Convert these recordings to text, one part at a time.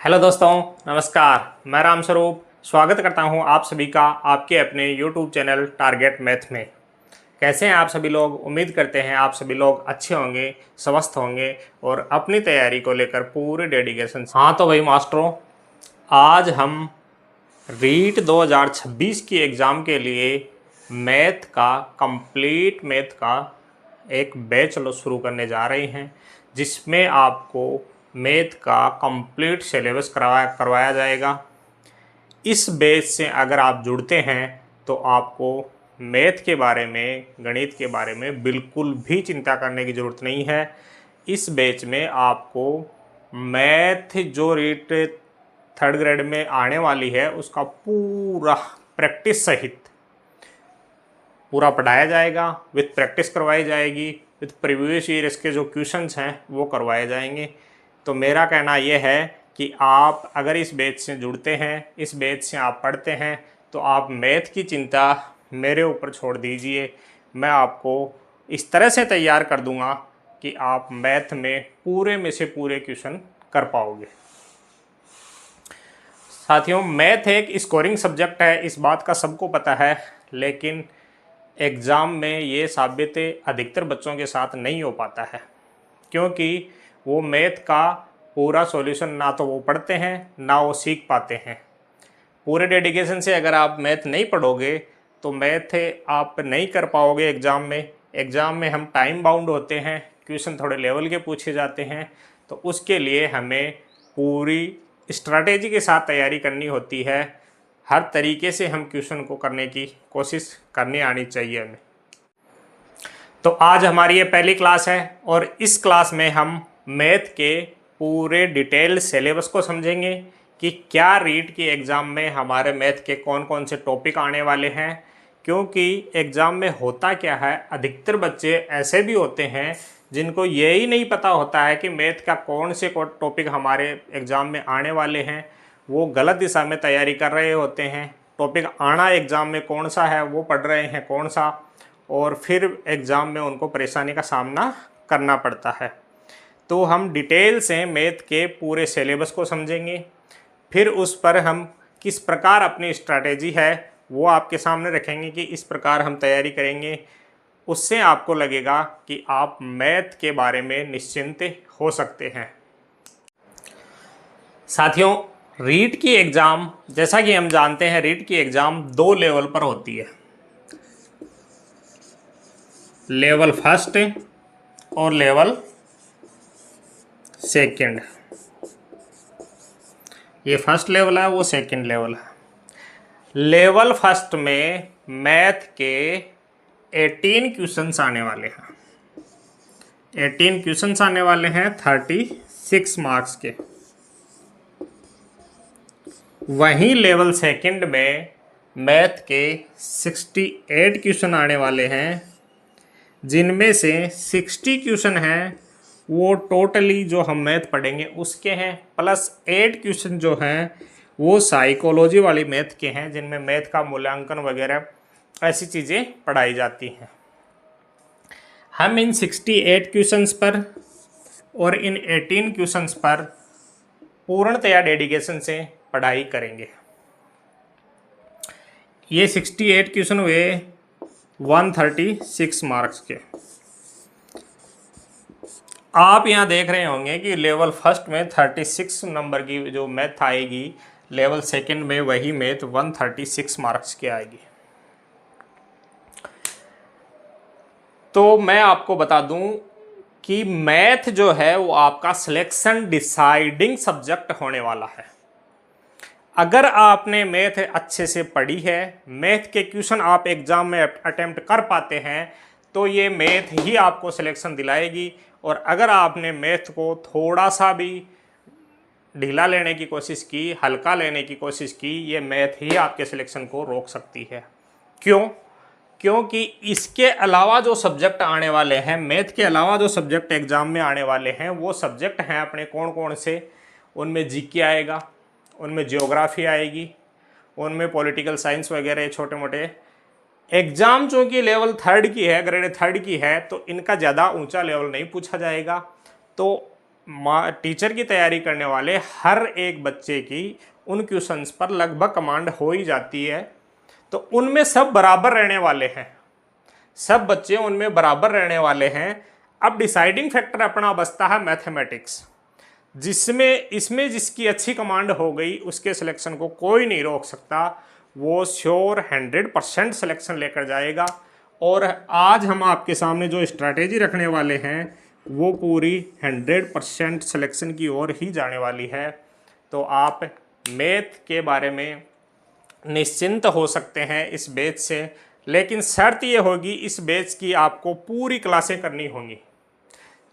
Hello दोस्तों, नमस्कार। मैं राम स्वरूप स्वागत करता हूं आप सभी का आपके अपने यूट्यूब चैनल टारगेट मैथ में। कैसे हैं आप सभी लोग? उम्मीद करते हैं आप सभी लोग अच्छे होंगे, स्वस्थ होंगे और अपनी तैयारी को लेकर पूरे डेडिकेशन से। हाँ तो भाई मास्टरों, आज हम रीट 2026 की एग्ज़ाम के लिए मैथ का कंप्लीट मैथ का एक बैच शुरू करने जा रहे हैं, जिसमें आपको मैथ का कंप्लीट सिलेबस करवाया जाएगा। इस बैच से अगर आप जुड़ते हैं तो आपको मैथ के बारे में, गणित के बारे में बिल्कुल भी चिंता करने की ज़रूरत नहीं है। इस बैच में आपको मैथ जो रीट थर्ड ग्रेड में आने वाली है उसका पूरा प्रैक्टिस सहित पूरा पढ़ाया जाएगा, विथ प्रैक्टिस करवाई जाएगी, विथ प्रीवियस ईयर इसके जो क्वेश्चंस हैं वो करवाए जाएंगे। तो मेरा कहना यह है कि आप अगर इस बैच से जुड़ते हैं, इस बैच से आप पढ़ते हैं, तो आप मैथ की चिंता मेरे ऊपर छोड़ दीजिए। मैं आपको इस तरह से तैयार कर दूंगा कि आप मैथ में पूरे में से पूरे क्वेश्चन कर पाओगे। साथियों, मैथ एक स्कोरिंग सब्जेक्ट है, इस बात का सबको पता है, लेकिन एग्ज़ाम में ये साबित अधिकतर बच्चों के साथ नहीं हो पाता है, क्योंकि वो मैथ का पूरा सॉल्यूशन ना तो वो पढ़ते हैं ना वो सीख पाते हैं। पूरे डेडिकेशन से अगर आप मैथ नहीं पढ़ोगे तो मैथ आप नहीं कर पाओगे एग्ज़ाम में। एग्ज़ाम में हम टाइम बाउंड होते हैं, क्वेश्चन थोड़े लेवल के पूछे जाते हैं, तो उसके लिए हमें पूरी स्ट्रैटेजी के साथ तैयारी करनी होती है। हर तरीके से हम क्वेश्चन को करने की कोशिश करनी आनी चाहिए हमें। तो आज हमारी ये पहली क्लास है और इस क्लास में हम मैथ के पूरे डिटेल्ड सिलेबस को समझेंगे कि क्या रीट की एग्ज़ाम में हमारे मैथ के कौन कौन से टॉपिक आने वाले हैं। क्योंकि एग्ज़ाम में होता क्या है, अधिकतर बच्चे ऐसे भी होते हैं जिनको यही नहीं पता होता है कि मैथ का कौन से टॉपिक हमारे एग्ज़ाम में आने वाले हैं। वो गलत दिशा में तैयारी कर रहे होते हैं। टॉपिक आना एग्ज़ाम में कौन सा है वो पढ़ रहे हैं कौन सा, और फिर एग्ज़ाम में उनको परेशानी का सामना करना पड़ता है। तो हम डिटेल से मैथ के पूरे सिलेबस को समझेंगे, फिर उस पर हम किस प्रकार अपनी स्ट्रैटेजी है वो आपके सामने रखेंगे कि इस प्रकार हम तैयारी करेंगे। उससे आपको लगेगा कि आप मैथ के बारे में निश्चिंत हो सकते हैं। साथियों, रीट की एग्ज़ाम, जैसा कि हम जानते हैं, रीट की एग्ज़ाम 2 लेवल पर होती है, लेवल फर्स्ट और लेवल सेकंड। ये फर्स्ट लेवल है, वो सेकंड लेवल है। लेवल फर्स्ट में मैथ के 18 क्वेश्चंस आने वाले हैं। 18 क्वेश्चंस आने वाले हैं 36 मार्क्स के। वहीं लेवल सेकंड में मैथ के 68 क्वेश्चन आने वाले हैं, जिनमें से 60 क्वेश्चन हैं वो टोटली जो हम मैथ पढ़ेंगे उसके हैं, प्लस 8 क्वेश्चन जो हैं वो साइकोलॉजी वाली मैथ के हैं, जिनमें मैथ का मूल्यांकन वगैरह ऐसी चीज़ें पढ़ाई जाती हैं। हम इन 68 क्वेश्चंस पर और इन 18 क्वेश्चंस पर पूर्णतया डेडिकेशन से पढ़ाई करेंगे। ये 68 क्वेश्चन हुए 136 मार्क्स के। आप यहाँ देख रहे होंगे कि लेवल फर्स्ट में 36 नंबर की जो मैथ आएगी, लेवल सेकंड में वही मैथ 136 मार्क्स की आएगी। तो मैं आपको बता दूं कि मैथ जो है वो आपका सिलेक्शन डिसाइडिंग सब्जेक्ट होने वाला है। अगर आपने मैथ अच्छे से पढ़ी है, मैथ के क्वेश्चन आप एग्जाम में अटेम्प्ट कर पाते हैं, तो ये मैथ ही आपको सिलेक्शन दिलाएगी। और अगर आपने मैथ को थोड़ा सा भी ढीला लेने की कोशिश की, हल्का लेने की कोशिश की, ये मैथ ही आपके सिलेक्शन को रोक सकती है। क्यों? क्योंकि इसके अलावा जो सब्जेक्ट आने वाले हैं, मैथ के अलावा जो सब्जेक्ट एग्जाम में आने वाले हैं, वो सब्जेक्ट हैं अपने कौन कौन से। उनमें जीके आएगा, उनमें जियोग्राफी आएगी, उनमें पॉलिटिकल साइंस वगैरह छोटे मोटे। एग्ज़ाम चूँकि लेवल थर्ड की है, ग्रेड थर्ड की है, तो इनका ज़्यादा ऊंचा लेवल नहीं पूछा जाएगा। तो टीचर की तैयारी करने वाले हर एक बच्चे की उन क्वेश्चंस पर लगभग कमांड हो ही जाती है। तो उनमें सब बराबर रहने वाले हैं, सब बच्चे उनमें बराबर रहने वाले हैं। अब डिसाइडिंग फैक्टर अपना बचता है मैथमेटिक्स, जिसमें इसमें जिसकी अच्छी कमांड हो गई उसके सिलेक्शन को कोई नहीं रोक सकता, वो श्योर 100% सिलेक्शन लेकर जाएगा। और आज हम आपके सामने जो स्ट्रैटेजी रखने वाले हैं वो पूरी 100% सिलेक्शन की ओर ही जाने वाली है। तो आप मैथ के बारे में निश्चिंत हो सकते हैं इस बैच से, लेकिन शर्त ये होगी इस बैच की आपको पूरी क्लासें करनी होंगी।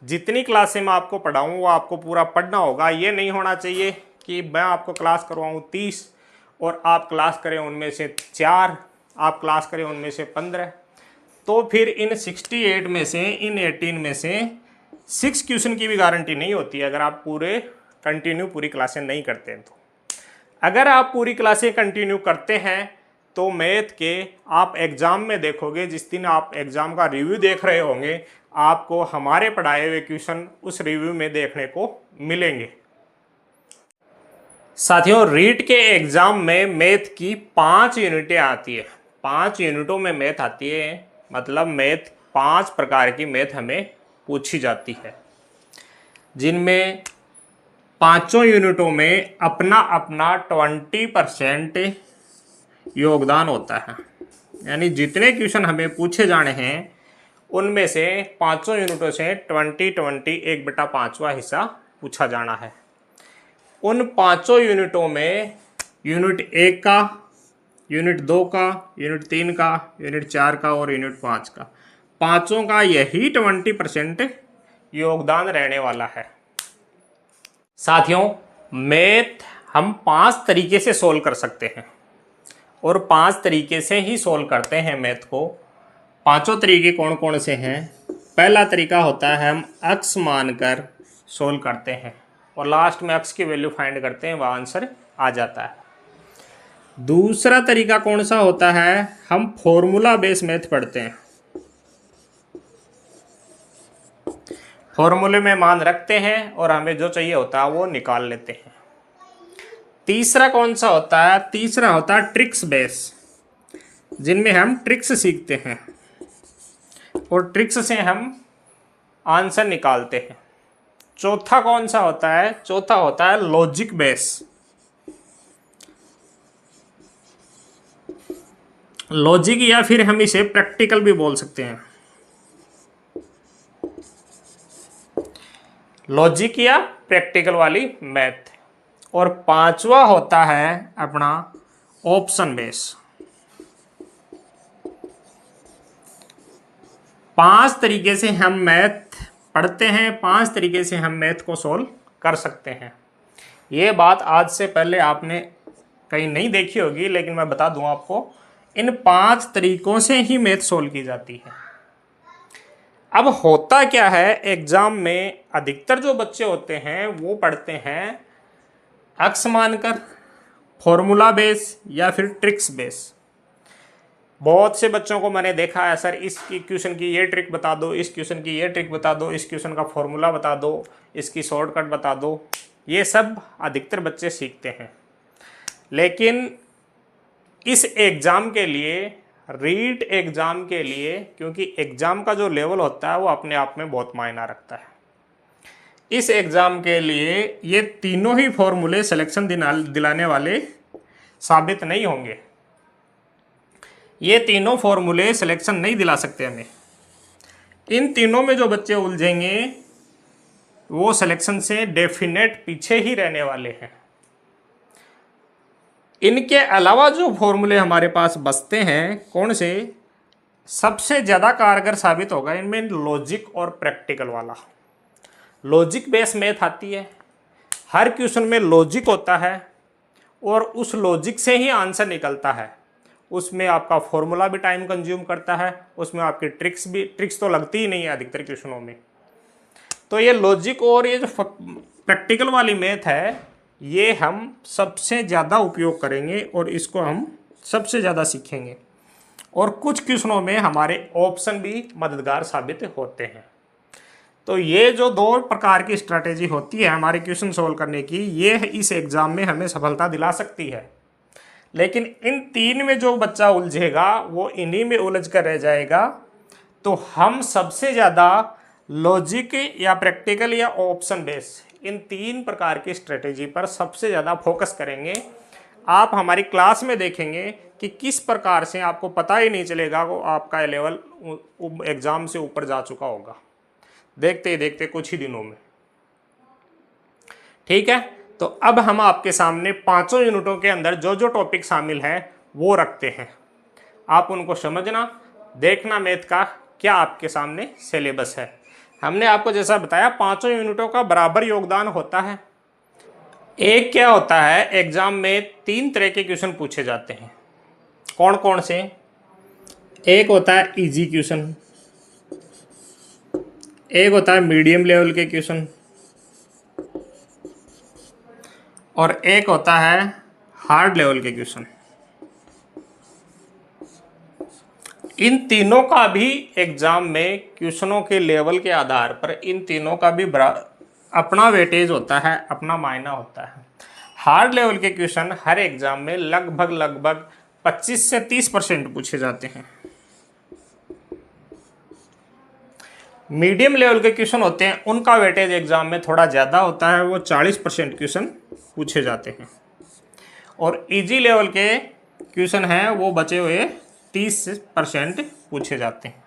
जितनी क्लासें मैं आपको पढ़ाऊँ वो आपको पूरा पढ़ना होगा। ये नहीं होना चाहिए कि मैं आपको क्लास करवाऊँ 30 और आप क्लास करें उनमें से 4, आप क्लास करें उनमें से 15। तो फिर इन 68 में से, इन 18 में से 6 क्वेश्चन की भी गारंटी नहीं होती अगर आप पूरे कंटिन्यू पूरी क्लासें नहीं करते हैं। तो अगर आप पूरी क्लासें कंटिन्यू करते हैं तो मैथ के आप एग्ज़ाम में देखोगे, जिस दिन आप एग्ज़ाम का रिव्यू देख रहे होंगे आपको हमारे पढ़ाए हुए क्वेश्चन उस रिव्यू में देखने को मिलेंगे। साथियों, रीट के एग्ज़ाम में मैथ की 5 यूनिटें आती है, 5 यूनिटों में मैथ आती है, मतलब मैथ 5 प्रकार की मैथ हमें पूछी जाती है, जिनमें 5 यूनिटों में अपना अपना 20% योगदान होता है। यानी जितने क्वेश्चन हमें पूछे जाने हैं उनमें से 5 यूनिटों से 20 1/5वां हिस्सा पूछा जाना है। उन 5 यूनिटों में यूनिट 1 का, यूनिट 2 का, यूनिट 3 का, यूनिट 4 का और यूनिट 5 का, पाँचों का यही 20% योगदान रहने वाला है। साथियों, मैथ हम 5 तरीके से सोल्व कर सकते हैं और 5 तरीके से ही सोल्व करते हैं मैथ को। पांचों तरीके कौन कौन से हैं? पहला तरीका होता है हम अक्स मानकर सोल्व करते हैं और लास्ट में अक्स की वैल्यू फाइंड करते हैं, वह आंसर आ जाता है। दूसरा तरीका कौन सा होता है? हम फॉर्मूला बेस मैथ पढ़ते हैं, फॉर्मूले में मान रखते हैं और हमें जो चाहिए होता है वो निकाल लेते हैं। तीसरा कौन सा होता है? तीसरा होता है ट्रिक्स बेस, जिनमें हम ट्रिक्स सीखते हैं और ट्रिक्स से हम आंसर निकालते हैं। चौथा कौन सा होता है? चौथा होता है लॉजिक बेस। लॉजिक या फिर हम इसे प्रैक्टिकल भी बोल सकते हैं, लॉजिक या प्रैक्टिकल वाली मैथ। और पांचवा होता है अपना ऑप्शन बेस। 5 तरीके से हम मैथ पढ़ते हैं, 5 तरीके से हम मैथ को सोल्व कर सकते हैं। ये बात आज से पहले आपने कहीं नहीं देखी होगी, लेकिन मैं बता दूं आपको, इन 5 तरीकों से ही मैथ सोल्व की जाती है। अब होता क्या है, एग्जाम में अधिकतर जो बच्चे होते हैं वो पढ़ते हैं अक्स मानकर, फॉर्मूला बेस या फिर ट्रिक्स बेस। बहुत से बच्चों को मैंने देखा है, सर इस क्वेश्चन की ये ट्रिक बता दो, इस क्वेश्चन की ये ट्रिक बता दो, इस क्वेश्चन का फॉर्मूला बता दो, इसकी शॉर्टकट बता दो। ये सब अधिकतर बच्चे सीखते हैं, लेकिन इस एग्ज़ाम के लिए, रीट एग्ज़ाम के लिए, क्योंकि एग्ज़ाम का जो लेवल होता है वो अपने आप में बहुत मायना रखता है, इस एग्ज़ाम के लिए ये तीनों ही फॉर्मूले सिलेक्शन दिलाने वाले साबित नहीं होंगे। ये तीनों फॉर्मूले सिलेक्शन नहीं दिला सकते हमें। इन तीनों में जो बच्चे उलझेंगे वो सिलेक्शन से डेफिनेट पीछे ही रहने वाले हैं। इनके अलावा जो फॉर्मूले हमारे पास बचते हैं, कौन से सबसे ज़्यादा कारगर साबित होगा इनमें? लॉजिक और प्रैक्टिकल वाला। लॉजिक बेस मैथ आती है, हर क्वेश्चन में लॉजिक होता है और उस लॉजिक से ही आंसर निकलता है। उसमें आपका फॉर्मूला भी टाइम कंज्यूम करता है, उसमें आपकी ट्रिक्स तो लगती ही नहीं है अधिकतर क्वेश्चनों में। तो ये लॉजिक और ये जो प्रैक्टिकल वाली मैथ है, ये हम सबसे ज़्यादा उपयोग करेंगे और इसको हम सबसे ज़्यादा सीखेंगे। और कुछ क्वेश्चनों में हमारे ऑप्शन भी मददगार साबित होते हैं। तो ये जो दो प्रकार की स्ट्रैटेजी होती है हमारे क्वेश्चन सोल्व करने की, ये इस एग्ज़ाम में हमें सफलता दिला सकती है। लेकिन इन तीन में जो बच्चा उलझेगा वो इन्हीं में उलझ कर रह जाएगा। तो हम सबसे ज़्यादा लॉजिक या प्रैक्टिकल या ऑप्शन बेस, इन तीन प्रकार की स्ट्रेटेजी पर सबसे ज़्यादा फोकस करेंगे। आप हमारी क्लास में देखेंगे कि किस प्रकार से आपको पता ही नहीं चलेगा वो आपका लेवल एग्ज़ाम से ऊपर जा चुका होगा, देखते ही देखते कुछ ही दिनों में। ठीक है, तो अब हम आपके सामने पांचों यूनिटों के अंदर जो जो टॉपिक शामिल है वो रखते हैं। आप उनको समझना, देखना मैथ का क्या आपके सामने सिलेबस है। हमने आपको जैसा बताया पांचों यूनिटों का बराबर योगदान होता है। एक क्या होता है, एग्जाम में तीन तरह के क्वेश्चन पूछे जाते हैं। कौन कौन से? एक होता है इजी क्वेश्चन, एक होता है मीडियम लेवल के क्वेश्चन, और एक होता है हार्ड लेवल के क्वेश्चन। इन तीनों का भी एग्जाम में क्वेश्चनों के लेवल के आधार पर इन तीनों का भी अपना वेटेज होता है, अपना मायना होता है। हार्ड लेवल के क्वेश्चन हर एग्जाम में लगभग 25 से 30% पूछे जाते हैं। मीडियम लेवल के क्वेश्चन होते हैं, उनका वेटेज एग्जाम में थोड़ा ज़्यादा होता है, वो 40% क्वेश्चन पूछे जाते हैं। और इजी लेवल के क्वेश्चन हैं वो बचे हुए 30% पूछे जाते हैं।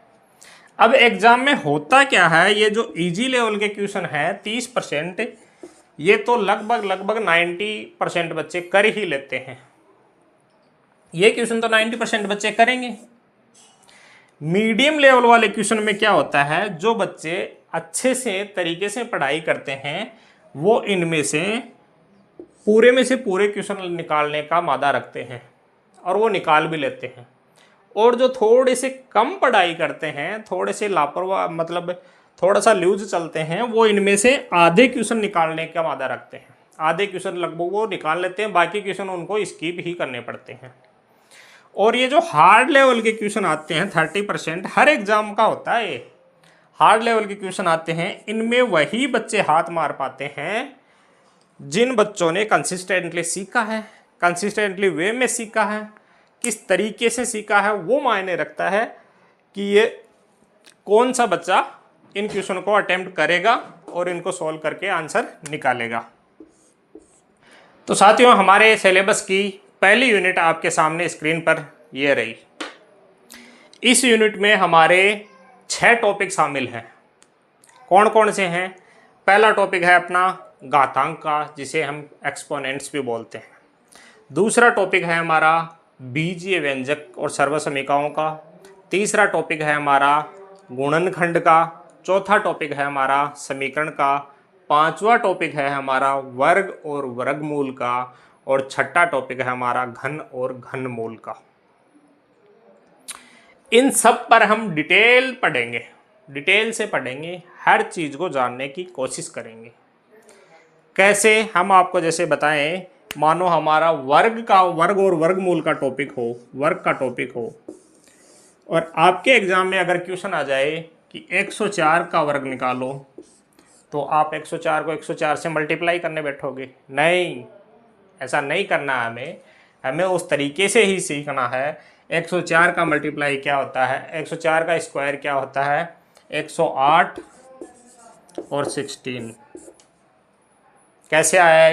अब एग्जाम में होता क्या है, ये जो इजी लेवल के क्वेश्चन है 30%, ये तो लगभग 90% बच्चे कर ही लेते हैं। ये क्वेश्चन तो 90% बच्चे करेंगे। मीडियम लेवल वाले क्वेश्चन में क्या होता है, जो बच्चे अच्छे से तरीके से पढ़ाई करते हैं वो इनमें से पूरे क्वेश्चन निकालने का मादा रखते हैं और वो निकाल भी लेते हैं। और जो थोड़े से कम पढ़ाई करते हैं, थोड़े से लापरवाह, मतलब थोड़ा सा लूज चलते हैं, वो इनमें से आधे क्वेश्चन निकालने का मादा रखते हैं। आधे क्वेश्चन लगभग वो निकाल लेते हैं, बाकी क्वेश्चन उनको स्किप ही करने पड़ते हैं। और ये जो हार्ड लेवल के क्वेश्चन आते हैं 30%, हर एग्जाम का होता है ये हार्ड लेवल के क्वेश्चन आते हैं, इनमें वही बच्चे हाथ मार पाते हैं जिन बच्चों ने कंसिस्टेंटली सीखा है, कंसिस्टेंटली वे में सीखा है, किस तरीके से सीखा है वो मायने रखता है कि ये कौन सा बच्चा इन क्वेश्चन को अटेम्प्ट करेगा और इनको सॉल्व करके आंसर निकालेगा। तो साथियों, हमारे सिलेबस की पहली यूनिट आपके सामने स्क्रीन पर ये रही। इस यूनिट में हमारे 6 टॉपिक शामिल हैं। कौन कौन से हैं? पहला टॉपिक है अपना घातांक का, जिसे हम एक्सपोनेंट्स भी बोलते हैं। दूसरा टॉपिक है हमारा बीजीय व्यंजक और सर्वसमीकाओं का। तीसरा टॉपिक है हमारा गुणनखंड का। चौथा टॉपिक है हमारा समीकरण का। पांचवा टॉपिक है हमारा वर्ग और वर्गमूल का। और छठा टॉपिक है हमारा घन और घनमूल का। इन सब पर हम डिटेल पढ़ेंगे, डिटेल से पढ़ेंगे, हर चीज़ को जानने की कोशिश करेंगे। कैसे? हम आपको जैसे बताएं, मानो हमारा वर्ग और वर्गमूल का टॉपिक हो, वर्ग का टॉपिक हो, और आपके एग्जाम में अगर क्वेश्चन आ जाए कि 104 का वर्ग निकालो, तो आप 104 को 104 से मल्टीप्लाई करने बैठोगे? नहीं, ऐसा नहीं करना है। हमें उस तरीके से ही सीखना है। 104 का मल्टीप्लाई क्या होता है, 104 का स्क्वायर क्या होता है, 108 और 16। कैसे आया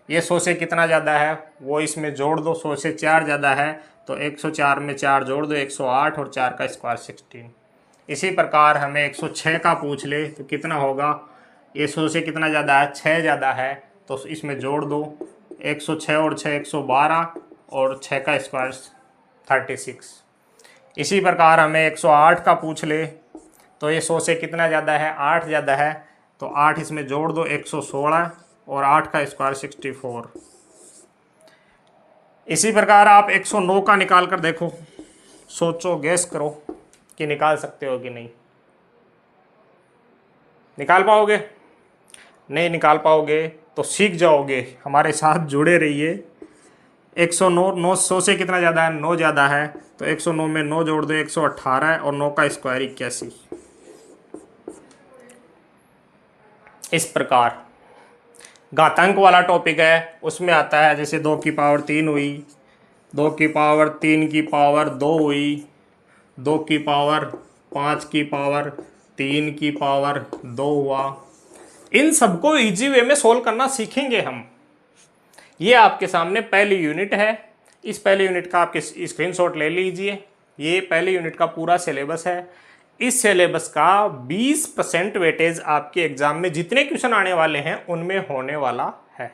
ये 100 से कितना ज़्यादा है वो इसमें जोड़ दो, 100 से 4 ज़्यादा है तो 104 में 4 जोड़ दो, 108 और 4 का स्क्वायर 16। इसी प्रकार हमें 106 का पूछ ले तो कितना होगा, ये 100 से कितना ज़्यादा है, 6 ज़्यादा है, तो इसमें जोड़ दो, 106 और 6 112 और 6 का स्क्वायर 36। इसी प्रकार हमें 108 का पूछ ले तो ये 100 से कितना ज़्यादा है, 8 ज़्यादा है, तो 8 इसमें जोड़ दो, 116 और 8 का स्क्वायर 64। इसी प्रकार आप 109 का निकाल कर देखो, सोचो, गैस करो कि निकाल सकते हो कि नहीं। निकाल पाओगे? नहीं निकाल पाओगे तो सीख जाओगे, हमारे साथ जुड़े रहिए। 109, 900 से कितना ज़्यादा है, 9 ज़्यादा है, तो 109 में 9 जोड़ दो, 118 और 9 का स्क्वायर 81। इस प्रकार घातांक वाला टॉपिक है, उसमें आता है जैसे 2 की पावर 3 हुई, 2 की पावर 3 की पावर 2 हुई, 2 की पावर 5 की पावर 3 की पावर 2 हुआ। इन सबको इजी वे में सोल्व करना सीखेंगे हम। ये आपके सामने पहली यूनिट है। इस पहली यूनिट का आपके स्क्रीनशॉट ले लीजिए। ये पहली यूनिट का पूरा सिलेबस है। इस सिलेबस का 20% वेटेज आपके एग्जाम में जितने क्वेश्चन आने वाले हैं उनमें होने वाला है।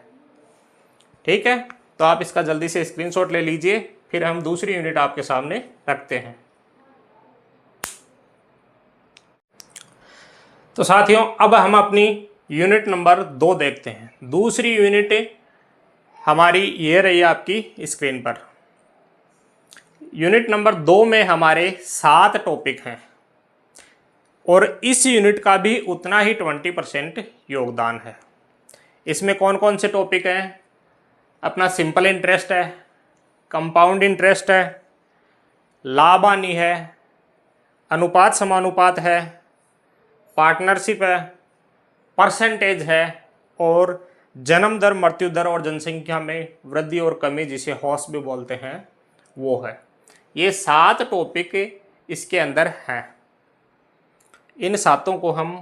ठीक है, तो आप इसका जल्दी से स्क्रीनशॉट ले लीजिए, फिर हम दूसरी यूनिट आपके सामने रखते हैं। तो साथियों, अब हम अपनी यूनिट नंबर 2 देखते हैं। दूसरी यूनिट हमारी ये रही आपकी स्क्रीन पर। यूनिट नंबर 2 में हमारे 7 टॉपिक हैं और इस यूनिट का भी उतना ही 20% योगदान है। इसमें कौन कौन से टॉपिक हैं? अपना सिंपल इंटरेस्ट है, कंपाउंड इंटरेस्ट है, लाभ हानि है, अनुपात समानुपात है, पार्टनरशिप है, परसेंटेज है और जन्म दर, मृत्यु दर और जनसंख्या में वृद्धि और कमी, जिसे हॉस भी बोलते हैं, वो है। ये 7 टॉपिक इसके अंदर हैं। इन 7 को हम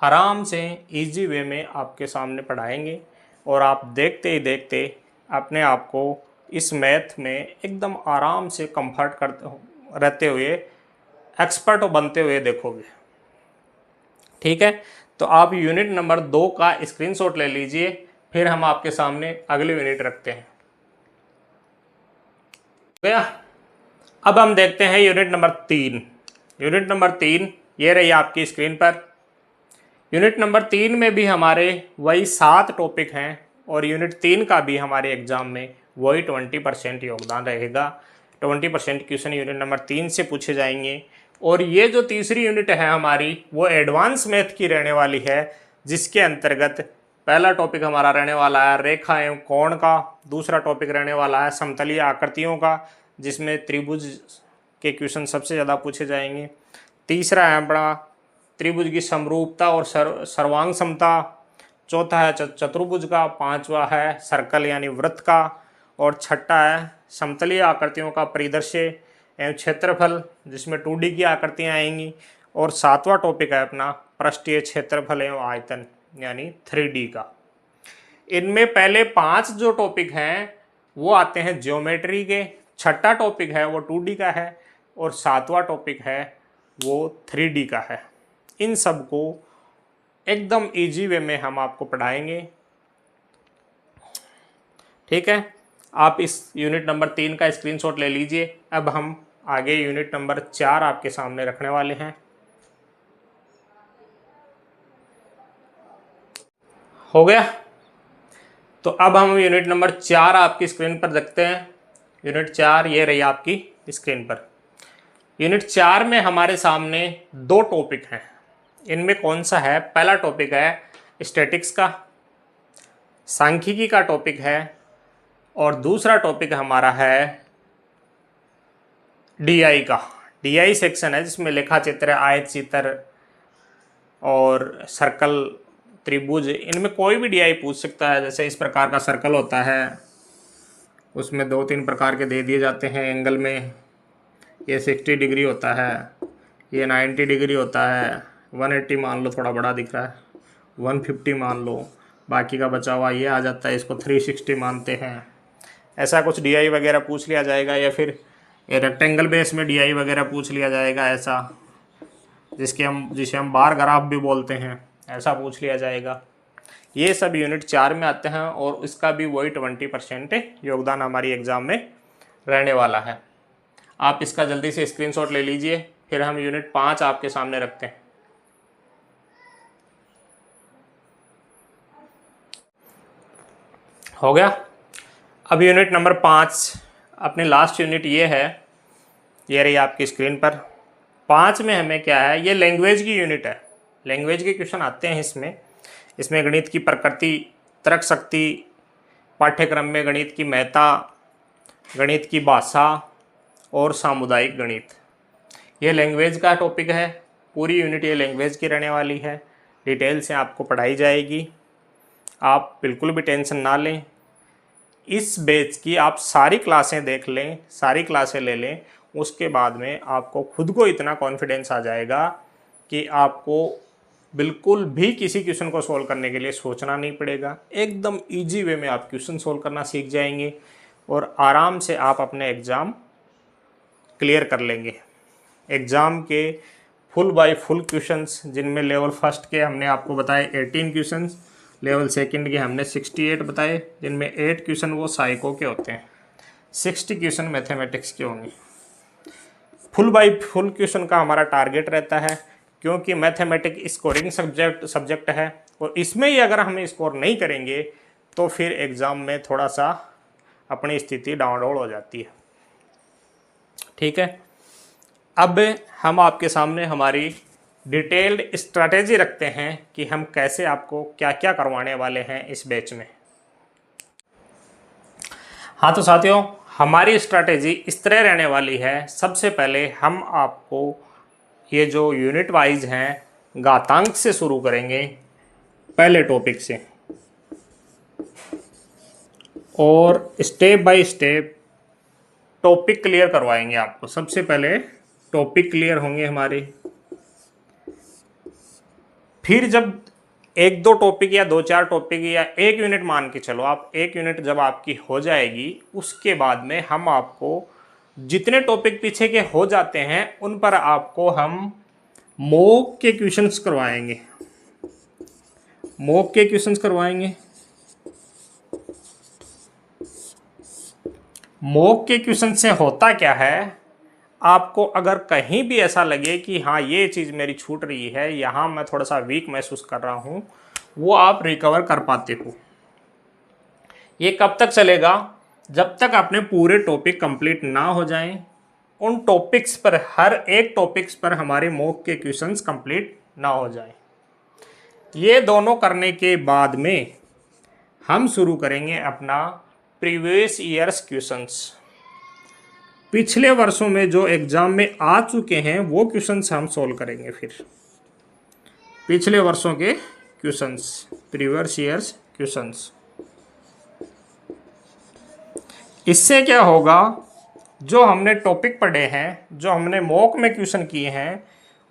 आराम से इजी वे में आपके सामने पढ़ाएंगे और आप देखते ही देखते अपने आप को इस मैथ में एकदम आराम से कंफर्ट करते रहते हुए, एक्सपर्ट बनते हुए देखोगे। ठीक है, तो आप यूनिट नंबर 2 का स्क्रीनशॉट ले लीजिए, फिर हम आपके सामने अगली यूनिट रखते हैं। गया, अब हम देखते हैं यूनिट नंबर 3। यूनिट नंबर 3 ये रही आपकी स्क्रीन पर। यूनिट नंबर 3 में भी हमारे वही 7 टॉपिक हैं और यूनिट 3 का भी हमारे एग्जाम में वही 20% योगदान रहेगा। 20% क्वेश्चन यूनिट नंबर 3 से पूछे जाएंगे। और ये जो तीसरी यूनिट है हमारी, वो एडवांस मैथ की रहने वाली है, जिसके अंतर्गत पहला टॉपिक हमारा रहने वाला है रेखा एवं कोण का, दूसरा टॉपिक रहने वाला है समतलीय आकृतियों का, जिसमें त्रिभुज के क्वेश्चन सबसे ज़्यादा पूछे जाएंगे। तीसरा है अपना त्रिभुज की समरूपता और सर्वांग समता। चौथा है चतुर्भुज का। पांचवा है सर्कल यानी वृत्त का। और छठा है समतलीय आकृतियों का परिदृश्य एवं क्षेत्रफल, जिसमें 2D की आकृतियाँ आएंगी। और 7वां टॉपिक है अपना पृष्ठीय क्षेत्रफल एवं आयतन यानी 3D का। इनमें पहले 5 जो टॉपिक हैं वो आते हैं ज्योमेट्री के। छठा टॉपिक है वो 2D का है और 7वां टॉपिक है वो 3D का है। इन सब को एकदम इजी वे में हम आपको पढ़ाएंगे। ठीक है, आप इस यूनिट नंबर 3 का स्क्रीनशॉट ले लीजिए। अब हम आगे यूनिट नंबर 4 आपके सामने रखने वाले हैं। हो गया, तो अब हम यूनिट नंबर 4 आपकी स्क्रीन पर देखते हैं। यूनिट 4 ये रही आपकी स्क्रीन पर। यूनिट 4 में हमारे सामने 2 टॉपिक हैं। इनमें कौन सा है? पहला टॉपिक है स्टैटिक्स का, सांख्यिकी का टॉपिक है। और दूसरा टॉपिक हमारा है डीआई का। डीआई सेक्शन है जिसमें लेखा चित्र, आयत चित्र और सर्कल, त्रिभुज, इनमें कोई भी डीआई पूछ सकता है। जैसे इस प्रकार का सर्कल होता है, उसमें 2-3 प्रकार के दे दिए जाते हैं एंगल में। ये 60 डिग्री होता है, ये 90 डिग्री होता है, 180 मान लो, थोड़ा बड़ा दिख रहा है, 150 मान लो, बाकी का बचा हुआ ये आ जाता है, इसको 360 मानते हैं। ऐसा कुछ डीआई वगैरह पूछ लिया जाएगा, या फिर रेक्टेंगल बेस में डीआई वगैरह पूछ लिया जाएगा, ऐसा जिसे हम बार ग्राफ भी बोलते हैं, ऐसा पूछ लिया जाएगा। ये सब यूनिट 4 में आते हैं और इसका भी वही 20% योगदान हमारी एग्ज़ाम में रहने वाला है। आप इसका जल्दी से स्क्रीनशॉट ले लीजिए, फिर हम यूनिट 5 आपके सामने रखते हैं। हो गया, अब यूनिट नंबर 5 अपनी लास्ट यूनिट ये है, ये रही आपकी स्क्रीन पर। 5 में हमें क्या है, ये लैंग्वेज की यूनिट है। लैंग्वेज के क्वेश्चन आते हैं इसमें गणित की प्रकृति, तर्क शक्ति, पाठ्यक्रम में गणित की महत्ता, गणित की भाषा और सामुदायिक गणित। ये लैंग्वेज का टॉपिक है। पूरी यूनिट ये लैंग्वेज की रहने वाली है। डिटेल से आपको पढ़ाई जाएगी। आप बिल्कुल भी टेंशन ना लें। इस बैच की आप सारी क्लासें देख लें, सारी क्लासें ले लें, उसके बाद में आपको खुद को इतना कॉन्फिडेंस आ जाएगा कि आपको बिल्कुल भी किसी क्वेश्चन को सॉल्व करने के लिए सोचना नहीं पड़ेगा। एकदम इजी वे में आप क्वेश्चन सॉल्व करना सीख जाएंगे और आराम से आप अपने एग्ज़ाम क्लियर कर लेंगे। एग्ज़ाम के फुल बाय फुल क्वेश्चंस, जिनमें लेवल फर्स्ट के हमने आपको बताए 18 क्वेश्चंस, लेवल सेकंड के हमने 68 बताए, जिनमें 8 क्वेश्चन वो साइको के होते हैं, 60 क्वेश्चन मैथमेटिक्स के होंगे। फुल बाय फुल क्वेश्चन का हमारा टारगेट रहता है, क्योंकि मैथमेटिक्स स्कोरिंग सब्जेक्ट है और इसमें ही अगर हम स्कोर नहीं करेंगे तो फिर एग्ज़ाम में थोड़ा सा अपनी स्थिति डाउन हो जाती है। ठीक है, अब हम आपके सामने हमारी डिटेल्ड स्ट्रैटेजी रखते हैं कि हम कैसे आपको क्या क्या करवाने वाले हैं इस बैच में। हाँ तो साथियों, हमारी स्ट्रैटेजी इस तरह रहने वाली है। सबसे पहले हम आपको ये जो यूनिट वाइज हैं घातांक से शुरू करेंगे, पहले टॉपिक से, और step by step topic clear करवाएंगे आपको। सबसे पहले टॉपिक क्लियर होंगे हमारे, फिर जब एक दो टॉपिक या दो चार टॉपिक या एक यूनिट मान के चलो, आप एक यूनिट जब आपकी हो जाएगी, उसके बाद में हम आपको जितने टॉपिक पीछे के हो जाते हैं उन पर आपको हम मॉक के क्वेश्चंस करवाएंगे। मॉक के क्वेश्चंस करवाएंगे। मॉक के क्वेश्चन से होता क्या है, आपको अगर कहीं भी ऐसा लगे कि हाँ ये चीज़ मेरी छूट रही है, यहाँ मैं थोड़ा सा वीक महसूस कर रहा हूँ, वो आप रिकवर कर पाते हो। ये कब तक चलेगा? जब तक अपने पूरे टॉपिक कंप्लीट ना हो जाएं। उन टॉपिक्स पर, हर एक टॉपिक्स पर हमारे मॉक के क्वेश्चंस कंप्लीट ना हो जाएं। ये दोनों करने के बाद में हम शुरू करेंगे अपना प्रीवियस ईयर्स क्वेश्चंस। पिछले वर्षों में जो एग्जाम में आ चुके हैं वो क्वेश्चंस हम सॉल्व करेंगे। फिर पिछले वर्षों के क्वेश्चंस, प्रीवियस ईयर्स क्वेश्चंस। इससे क्या होगा, जो हमने टॉपिक पढ़े हैं, जो हमने मॉक में क्वेश्चन किए हैं,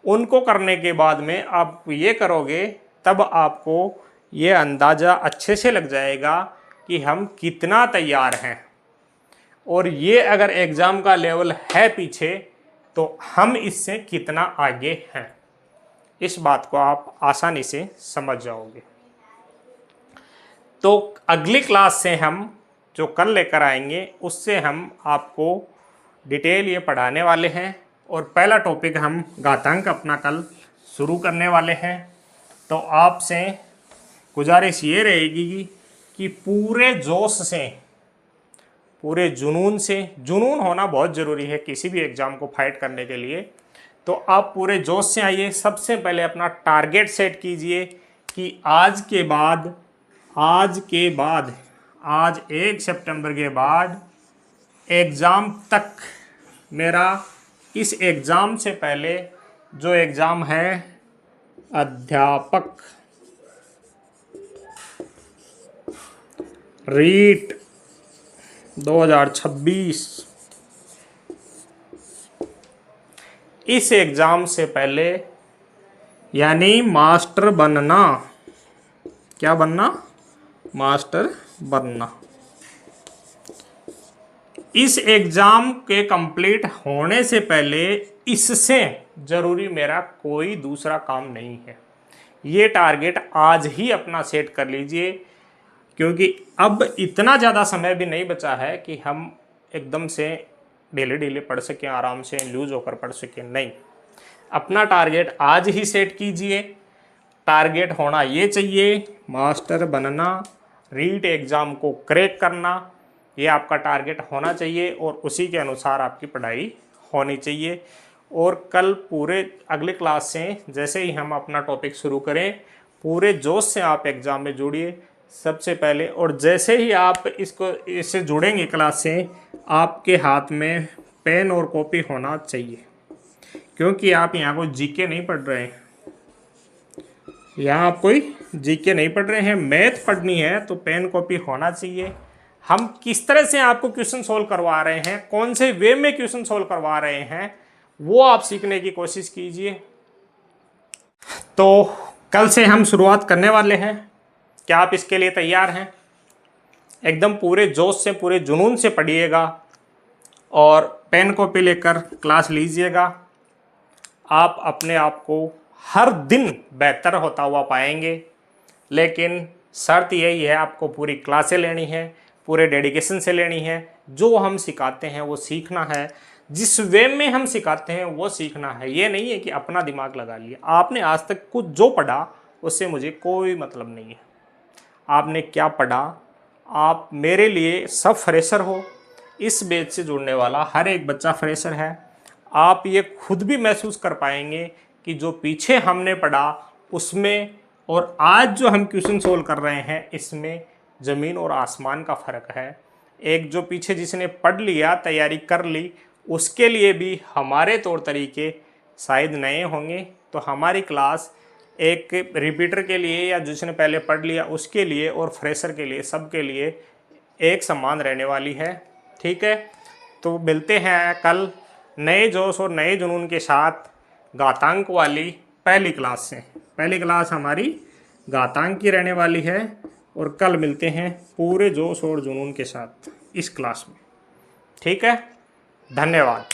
उनको करने के बाद में आप ये करोगे, तब आपको ये अंदाज़ा अच्छे से लग जाएगा कि हम कितना तैयार हैं, और ये अगर एग्ज़ाम का लेवल है पीछे तो हम इससे कितना आगे हैं। इस बात को आप आसानी से समझ जाओगे। तो अगली क्लास से हम जो कल लेकर आएंगे उससे हम आपको डिटेल ये पढ़ाने वाले हैं, और पहला टॉपिक हम घातांक अपना कल शुरू करने वाले हैं। तो आपसे गुजारिश ये रहेगी कि पूरे जोश से, पूरे जुनून से, जुनून होना बहुत ज़रूरी है किसी भी एग्ज़ाम को फाइट करने के लिए, तो आप पूरे जोश से आइए। सबसे पहले अपना टारगेट सेट कीजिए कि आज 1 सितंबर के बाद एग्ज़ाम तक मेरा, इस एग्ज़ाम से पहले जो एग्ज़ाम है अध्यापक रीट 2026, इस एग्ज़ाम से पहले, यानी मास्टर बनना, क्या बनना? मास्टर बनना। इस एग्ज़ाम के कंप्लीट होने से पहले इससे ज़रूरी मेरा कोई दूसरा काम नहीं है। ये टारगेट आज ही अपना सेट कर लीजिए, क्योंकि अब इतना ज़्यादा समय भी नहीं बचा है कि हम एकदम से डेली पढ़ सकें, आराम से लूज होकर पढ़ सकें। नहीं, अपना टारगेट आज ही सेट कीजिए। टारगेट होना ये चाहिए, मास्टर बनना, रीट एग्ज़ाम को क्रैक करना, ये आपका टारगेट होना चाहिए, और उसी के अनुसार आपकी पढ़ाई होनी चाहिए। और कल पूरे अगले क्लास से जैसे ही हम अपना टॉपिक शुरू करें, पूरे जोश से आप एग्ज़ाम में जुड़िए सबसे पहले। और जैसे ही आप इससे जुड़ेंगे क्लास से, आपके हाथ में पेन और कॉपी होना चाहिए, क्योंकि आप यहाँ को जीके नहीं पढ़ रहे हैं, यहाँ आप कोई जीके नहीं पढ़ रहे हैं, मैथ पढ़नी है तो पेन कॉपी होना चाहिए। हम किस तरह से आपको क्वेश्चन सोल्व करवा रहे हैं, कौन से वे में क्वेश्चन सोल्व करवा रहे हैं, वो आप सीखने की कोशिश कीजिए। तो कल से हम शुरुआत करने वाले हैं। क्या आप इसके लिए तैयार हैं? एकदम पूरे जोश से, पूरे जुनून से पढ़िएगा और पेन कॉपी लेकर क्लास लीजिएगा। आप अपने आप को हर दिन बेहतर होता हुआ पाएंगे, लेकिन शर्त यही है, आपको पूरी क्लासें लेनी है, पूरे डेडिकेशन से लेनी है। जो हम सिखाते हैं वो सीखना है, जिस वे में हम सिखाते हैं वो सीखना है। ये नहीं है कि अपना दिमाग लगा लिया। आपने आज तक कुछ जो पढ़ा उससे मुझे कोई मतलब नहीं है। आपने क्या पढ़ा, आप मेरे लिए सब फ्रेशर हो। इस बैच से जुड़ने वाला हर एक बच्चा फ्रेशर है। आप ये खुद भी महसूस कर पाएंगे कि जो पीछे हमने पढ़ा उसमें और आज जो हम क्वेश्चन सोल्व कर रहे हैं इसमें ज़मीन और आसमान का फ़र्क है। एक जो पीछे जिसने पढ़ लिया, तैयारी कर ली, उसके लिए भी हमारे तौर तरीके शायद नए होंगे। तो हमारी क्लास एक रिपीटर के लिए या जिसने पहले पढ़ लिया उसके लिए और फ्रेशर के लिए, सबके लिए एक समान रहने वाली है। ठीक है, तो मिलते हैं कल नए जोश और नए जुनून के साथ घातांक वाली पहली क्लास से। पहली क्लास हमारी घातांक की रहने वाली है और कल मिलते हैं पूरे जोश और जुनून के साथ इस क्लास में। ठीक है, धन्यवाद।